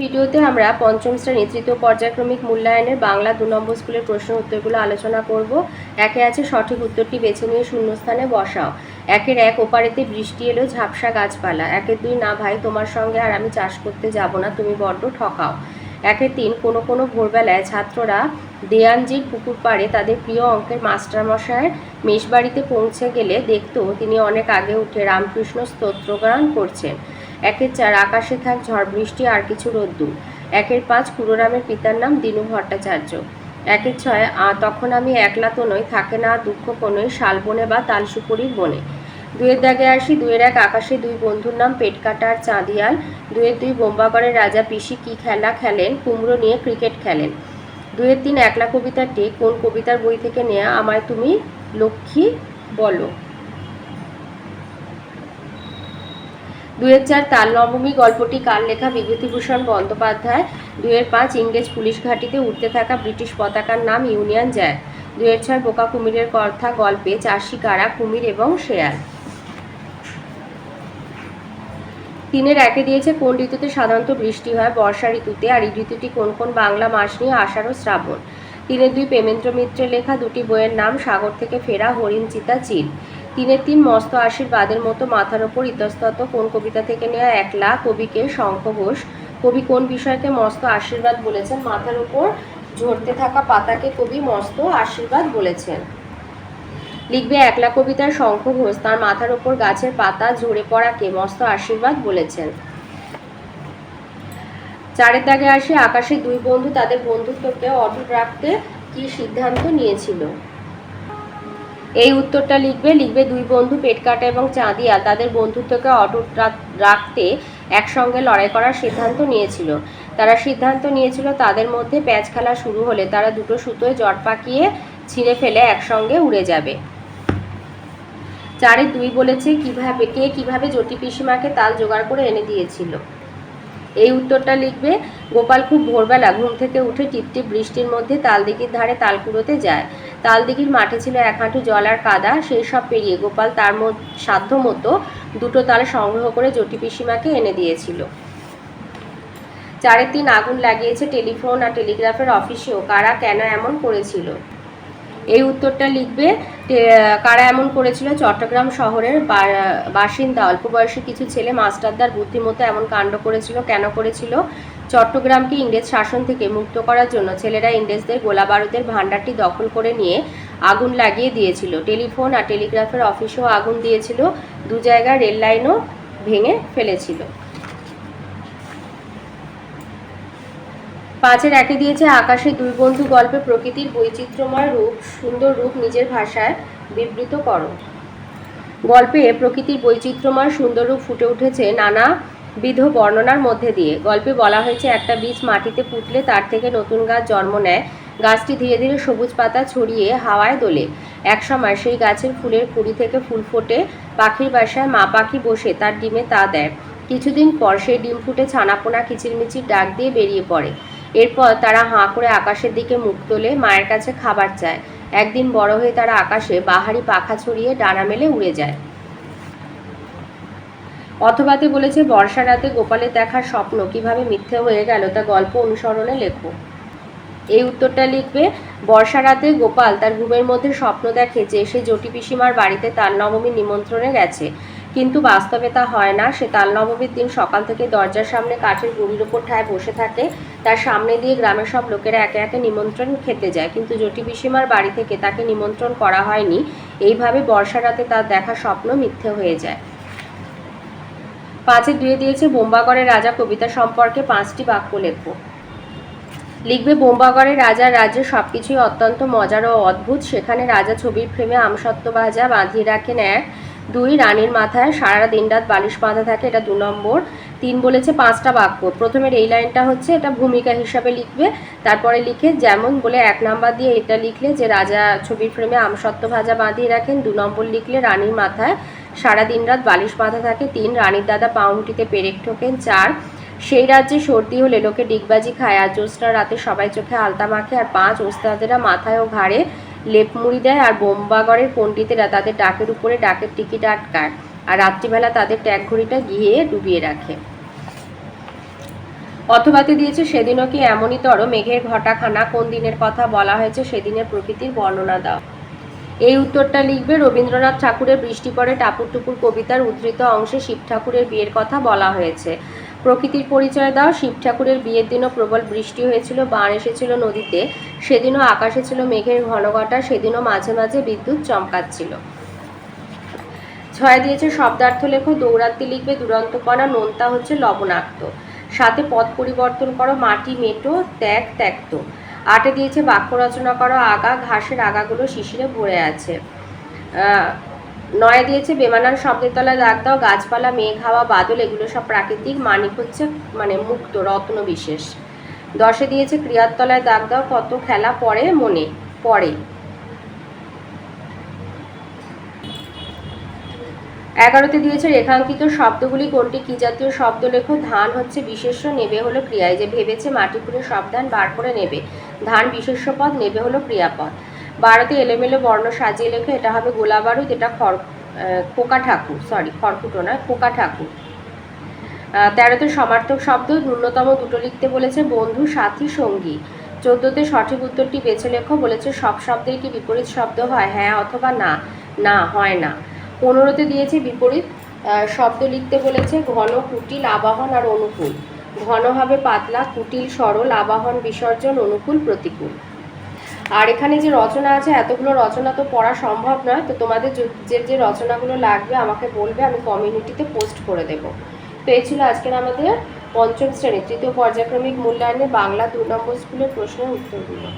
ভিডিওতে আমরা পঞ্চম শ্রেণী তৃতীয় পর্যায়ক্রমিক মূল্যায়নের বাংলা 2 নম্বর স্কুলের প্রশ্ন উত্তরগুলো আলোচনা করব। একে আছে সঠিক উত্তরটি বেছে নিয়ে শূন্যস্থানে বসাও। একের 1 ওপারেতে বৃষ্টি এলো ঝাপসা গাছপালা। একের 2 না ভাই তোমার সঙ্গে আর আমি চাষ করতে যাব না, তুমি বড্ড ঠকাও। একের 3 কোনো কোনো ভোরবেলায় ছাত্ররা দেয়ানজির পুকুর পাড়ে তাদের প্রিয় অঙ্কের মাস্টারমশায়ের মেষবাড়িতে পৌঁছে গেলে দেখতো তিনি অনেক আগে উঠে রামকৃষ্ণ স্তোত্রগান করছেন। একের 4 আকাশে থাক ঝড় বৃষ্টি আর কিছু রোদ্দুর। একের 5 ক্ষুররামের পিতার নাম দীনু ভট্টাচার্য। একের 6 তখন আমি একলা তো নই, থাকে না দুঃখ কোনোই, শালবনে বা তালসুপুরির বনে। 2-এর দাগে আসি। 2-এর 1 আকাশে 2 বন্ধুর নাম পেটকাটা আর চাঁদিয়াল। 2-এর 2 বোম্বাগড়ের রাজা পিসি কি খেলা খেলেন, কুমড়ো নিয়ে ক্রিকেট খেলেন। 2-এর 3 একলা কবিতাটি কোন কবিতার বই থেকে নেয়া, আমায় তুমি লক্ষ্মী বলো। 2-এর 4 তাল নবমী গল্পটি কার লেখা, বিভূতিভূষণ বন্দ্যোপাধ্যায়। 2-এর 5 ইংরেজ পুলিশ ঘাঁটিতে উঠতে থাকা ব্রিটিশ পতাকার নাম ইউনিয়ন জ্যাক। 2-এর 6 বোকা কুমিরের কথা গল্পে চাষি কারা, কুমির এবং শেয়াল। 3-এর 1 দিয়েছে কোন ঋতুতে সাধারণত বৃষ্টি হয়, বর্ষা ঋতুতে। আর এই ঋতুটি কোন কোন বাংলা মাস নিয়ে, আষাঢ় ও শ্রাবণ। 3-এর 2 প্রেমেন্দ্র মিত্রের লেখা দুটি বইয়ের নাম, সাগর থেকে ফেরা, হরিণ চিতা চিল। 3-এর 3 মস্ত আশীর্বাদের মতো মাথার ওপর ইতস্তত কোন কবিতা থেকে নেওয়া, একলা। কবিকে শঙ্খ ঘোষ। কবি কোন বিষয়কে মস্ত আশীর্বাদ বলেছেন, মাথার ওপর ঝরতে থাকা পাতাকে কবি মস্ত আশীর্বাদ বলেছেন। লিখবে একলা কবিতার শঙ্খ ঘোষ তার মাথার ওপর গাছের পাতা ঝরে পড়াকে মস্ত আশীর্বাদ বলেছেন। 4-এর দাগে আসে আকাশে 2 বন্ধু তাদের বন্ধুত্বকে অটুট রাখতে কি সিদ্ধান্ত নিয়েছিল। এই উত্তরটা লিখবে। 2 বন্ধু পেটকাটা এবং চাঁদিয়াল তাদের বন্ধুত্বকে অটুট রাখতে একসঙ্গে লড়াই করার সিদ্ধান্ত নিয়েছিল। তারা সিদ্ধান্ত নিয়েছিল তাদের মধ্যে প্যাঁচ খেলা শুরু হলে তারা দুটো সুতোয় জট পাকিয়ে ছিঁড়ে ফেলে একসঙ্গে উড়ে যাবে। 4-এর 2 বলেছে কে কিভাবে জটি পিসিমাকে তাল জোগাড় করে এনে দিয়েছিল। এই উত্তরটা লিখবে। গোপাল খুব ভোরবেলা ঘুম থেকে উঠে টিপটিপ বৃষ্টির মধ্যে তালদিঘির ধারে তাল কুড়োতে যায়। তালদিঘির মাঠে ছিল 1 হাঁটু জল আর কাদা। সেই সব পেরিয়ে গোপাল তার সাধ্য মতো 2টো তাল সংগ্রহ করে জটি পিসিমাকে এনে দিয়েছিল। 4-এর 3 আগুন লাগিয়েছে টেলিফোন আর টেলিগ্রাফের অফিসেও, কারা কেন এমন করেছিল। এই উত্তরটা লিখবে। কারা এমন করেছিল, চট্টগ্রাম শহরের বাসিন্দা অল্প বয়সী কিছু ছেলে মাস্টারদার বুদ্ধিমতো এমন কাণ্ড করেছিল। কেন করেছিল, চট্টগ্রামকে ইংরেজ শাসন থেকে মুক্ত করার জন্য ছেলেরা ইংরেজদের গোলা বারুদের ভাণ্ডারটি দখল করে নিয়ে আগুন লাগিয়ে দিয়েছিল। টেলিফোন আর টেলিগ্রাফের অফিসেও আগুন দিয়েছিল। 2 জায়গায় রেল লাইনও ভেঙে ফেলেছিল। 5-এর 1 দিয়েছে আকাশে 2 বন্ধু গল্পে প্রকৃতির বৈচিত্র্যময় রূপ, সুন্দর রূপ নিজের ভাষায় বিবৃত করো। গল্পে প্রকৃতির বৈচিত্র্যময় সুন্দর রূপ ফুটে উঠেছে নানাবিধ বর্ণনার মধ্যে দিয়ে। গল্পে বলা হয়েছে একটা বীজ মাটিতে পুঁতলে তার থেকে নতুন গাছ জন্ম নেয়। গাছটি ধীরে ধীরে সবুজ পাতা ছড়িয়ে হাওয়ায় দোলে। এক সময় সেই গাছের ফুলের কুঁড়ি থেকে ফুল ফোটে। পাখির বাসায় মা পাখি বসে তার ডিমে তা দেয়। কিছুদিন পর সেই ডিম ফুটে ছানাপোনা কিচিরমিচির ডাক দিয়ে বেরিয়ে পড়ে। এরপর তারা হাঁ করে আকাশের দিকে মুখ তোলে, মায়ের কাছে খাবার চায়। একদিন বড় হয়ে তারা আকাশে বাহারি পাখা ছড়িয়ে ডানা মেলে উড়ে যায়। অথবাতে বলেছে বর্ষা রাতে গোপালের দেখার স্বপ্ন কিভাবে মিথ্যে হয়ে গেল তা গল্প অনুসরণে লেখো। এই উত্তরটা লিখবে। বর্ষা রাতে গোপাল তার ঘুমের মধ্যে স্বপ্ন দেখে যে সে জটি পিসিমার বাড়িতে তাল নবমীর নিমন্ত্রণে গেছে, কিন্তু বাস্তবে তা হয় না। সে তাল নবমীর দিন সকাল থেকে দরজার সামনে কাঠের গুঁড়ির ওপর ঠায় বসে থাকে। তার সামনে দিয়ে গ্রামের সব লোকেরা একে একে নিমন্ত্রণ খেতে যায়, কিন্তু জটি পিসিমার বাড়ি থেকে তাকে নিমন্ত্রণ করা হয়নি। এইভাবে বর্ষা রাতে তার দেখা স্বপ্ন মিথ্যে হয়ে যায়। 5-এর 2 দিয়েছে বোম্বাগড়ের রাজা কবিতা সম্পর্কে 5টি বাক্য লেখো। লিখবে বোম্বাগড়ের রাজার রাজ্যে সবকিছুই অত্যন্ত মজার ও অদ্ভুত। সেখানে রাজা ছবির ফ্রেমে আমসত্ত্ব ভাজা বাঁধিয়ে রাখেন। 1, 2 রানীর মাথায় সারা দিন রাত বালিশ বাঁধা থাকে, এটা 2 নম্বর। 3 বলেছে 5টা বাক্য। প্রথমের এই লাইনটা হচ্ছে এটা ভূমিকা হিসাবে লিখবে। তারপরে লিখে যেমন বলে 1 নাম্বার দিয়ে এটা লিখলে যে রাজা ছবির ফ্রেমে আমসত্ত্ব ভাজা বাঁধিয়ে রাখেন। 2 নম্বর লিখলে রানীর মাথায় সারা দিন রাত বালিশ বাঁধা থাকে। 3 রানীর দাদা পাউরুটিতে পেরেক ঠোকেন। 4 সেই রাজ্যে সর্দি হলে লোকে ডিগবাজি খায় আর জ্যোৎস্নার রাতে সবাই চোখে আলতা মাখে। আর 5 ওস্তাদেরা মাথায় ও ঘাড়ে লেপ মুড়ি দেয় আর বোম্বাগড়ের পণ্ডিতেরা তাদের ডাকের উপরে ডাকের টিকিট আটকায় আর রাত্রিবেলা তাদের ট্যাগ ঘড়িটা গিয়ে ডুবিয়ে রাখে। অথবাতে দিয়েছে সেদিনও কি এমনই তর মেঘের ঘটাখানা, কোন দিনের কথা বলা হয়েছে সেদিনের প্রকৃতির বর্ণনা দাও। এই উত্তরটা লিখবে। রবীন্দ্রনাথ ঠাকুরের বৃষ্টি পড়ে টাপুর টুপুর কবিতার উদ্ধৃত অংশে শিব ঠাকুরের বিয়ের কথা বলা হয়েছে। প্রকৃতির পরিচয় দাও। শিব ঠাকুরের বিয়ের দিনও প্রবল বৃষ্টি হয়েছিল, বান এসেছিল নদীতে, সেদিনও আকাশে ছিল মেঘের ঘনঘটা, সেদিনও মাঝে মাঝে বিদ্যুৎ চমকাচ্ছিল। 6 দিয়েছে শব্দার্থ লেখো। দৌরাত্মি লিখবে। দুরন্তপনা, নোনতা হচ্ছে লবণাক্ত। 7 পদ পরিবর্তন করো। মাটি মেটো, ত্যাগ ত্যক্ত। 8 দিয়েছে বাক্য রচনা করো। আগা, ঘাসের আগাগুলো শিশিরে ভরে আছে। 9 দিয়েছে বেমানান শব্দের তলায় দাগ দাও। গাছপালা, মেঘ, হাওয়া, বাদল এগুলো সব প্রাকৃতিক, মানিক হচ্ছে মুক্ত, রত্ন বিশেষ। 10 দিয়েছে ক্রিয়ার তলায় দাগ দাও। কত খেলা পড়ে মনে পড়ে। 11 দিয়েছে রেখাঙ্কিত শব্দগুলি কোনটি কি জাতীয় শব্দ লেখো। ধান হচ্ছে বিশেষ্য, নেবে হলো ক্রিয়ায়। যে ভেবেছে মাটি খুঁড়ে সব ধান বার করে নেবে, ধান বিশেষ্য পদ, নেবে হলো ক্রিয়াপদ। 12 এলোমেলো বর্ণ সাজিয়ে লেখো। এটা হবে গোলা বারুদ, এটা খোকা ঠাকুর, খড়কুটো নয়, খোকা ঠাকুর। 13 সমার্থক শব্দ ন্যূনতম দুটো লিখতে বলেছে। বন্ধু, সাথী, সঙ্গী। 14 সঠিক উত্তরটি বেছে লেখো। বলেছে সব শব্দের কি বিপরীত শব্দ হয়, হ্যাঁ অথবা না। না, হয় না। 15 দিয়েছে বিপরীত শব্দ লিখতে বলেছে। ঘন, কুটিল, আবাহন আর অনুকূল। ঘন হবে পাতলা, কুটিল সরল, আবাহন বিসর্জন, অনুকূল প্রতিকূল। আর এখানে যে রচনা আছে, এতগুলো রচনা তো পড়া সম্ভব নয়, তো তোমাদের যে রচনাগুলো লাগবে আমাকে বলবে, আমি কমিউনিটিতে পোস্ট করে দেব। তো এই ছিল আজকের আমাদের পঞ্চম শ্রেণীর তৃতীয় পর্যায়ক্রমিক মূল্যায়নের বাংলা 2 নম্বর স্কুলের প্রশ্নের উত্তরগুলো।